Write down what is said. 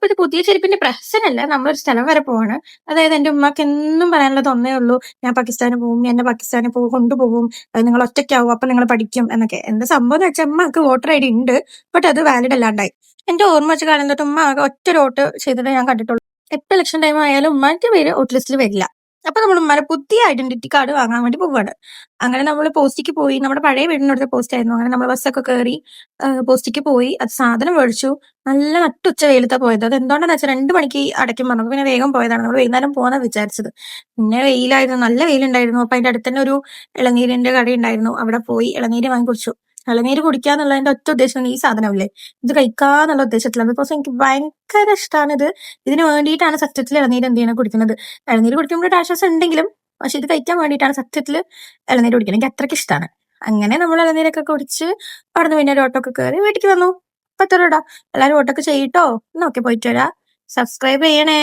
ഇത് പുതിയ ചെരുപ്പിന്റെ പ്രഹസനല്ല. നമ്മളൊരു സ്ഥലം വരെ പോവാണ്. അതായത് എന്റെ ഉമ്മാക്ക് എന്നും പറയാനുള്ളത് ഒന്നേ ഉള്ളൂ. ഞാൻ പാകിസ്ഥാന് പോവും. എന്നെ പാകിസ്ഥാന് കൊണ്ടുപോകും. നിങ്ങൾ ഒറ്റയ്ക്കാവും. അപ്പൊ നിങ്ങൾ പഠിക്കും എന്നൊക്കെ. എന്താ സംഭവം എന്ന് വെച്ചാൽ ഉമ്മാക്ക് വോട്ടർ ഐഡി ഉണ്ട്. ബട്ട് അത് വാലിഡ് അല്ലാണ്ടായി. എന്റെ ഓർമ്മ വെച്ച കാലം തൊട്ട് ഉമ്മ ആകെ ഒറ്റ വോട്ട് ചെയ്തിട്ട് ഞാൻ കണ്ടിട്ടുള്ളൂ. എപ്പോൾ ഇലക്ഷൻ ടൈം ആയാലും ഉമ്മാന്റെ പേര് വോട്ട് ലിസ്റ്റിൽ വരില്ല. അപ്പൊ നമ്മൾ ഉമ്മാരെ പുതിയ ഐഡന്റിറ്റി കാർഡ് വാങ്ങാൻ വേണ്ടി പോവാണ്. അങ്ങനെ നമ്മൾ പോസ്റ്റിക്ക് പോയി. നമ്മുടെ പഴയ വീടിനടുത്ത പോസ്റ്റ് ആയിരുന്നു. അങ്ങനെ നമ്മൾ ബസ്സൊക്കെ കയറി പോസ്റ്റിക്ക് പോയി. അത് സാധനം മേടിച്ചു. നല്ല നട്ടുച്ച വെയിലത്താ പോയത്. അത് എന്തുകൊണ്ടാന്ന് വെച്ചാൽ 2 മണിക്ക് അടയ്ക്കും പറഞ്ഞു. പിന്നെ വേഗം പോയതാണ്. നമ്മൾ വൈകുന്നേരം പോകാനാ വിചാരിച്ചത്. പിന്നെ വെയിലായിരുന്നു. നല്ല വെയിലുണ്ടായിരുന്നു. അപ്പൊ അതിന്റെ അടുത്ത് തന്നെ ഒരു ഇളനീരിന്റെ കട ഉണ്ടായിരുന്നു. അവിടെ പോയി ഇളനീര് വാങ്ങി കുടിച്ചു. ഇളനീര് കുടിക്കാന്നുള്ളതിന്റെ ഒറ്റ ഉദ്ദേശം ഈ സാധനമില്ലേ, ഇത് കഴിക്കാന്നുള്ള ഉദ്ദേശത്തിലാണ്. ബിക്കോസ് എനിക്ക് ഭയങ്കര ഇഷ്ടമാണ് ഇത്. ഇതിന് വേണ്ടിയിട്ടാണ് സത്യത്തിൽ ഇളനീര് എന്ത് ചെയ്യണം കുടിക്കുന്നത്. ഇളനീര് കുടിക്കുമ്പോൾ ഒരു ആശ്വാസം ഉണ്ടെങ്കിലും, പക്ഷെ ഇത് കഴിക്കാൻ വേണ്ടിയിട്ടാണ് സത്യത്തിൽ ഇളനീര് കുടിക്കുന്നത്. എനിക്ക് അത്രയ്ക്ക് ഇഷ്ടമാണ്. അങ്ങനെ നമ്മൾ ഇളനീരൊക്കെ കുടിച്ച് അവിടുന്ന് പിന്നെ ഒരു ഓട്ടോ ഒക്കെ കയറി വീട്ടിലേക്ക് വന്നു. 10 രൂപ. എല്ലാവരും ഓട്ടൊക്കെ ചെയ്യട്ടോ. എന്നൊക്കെ പോയിട്ട് വരാം. സബ്സ്ക്രൈബ് ചെയ്യണേ.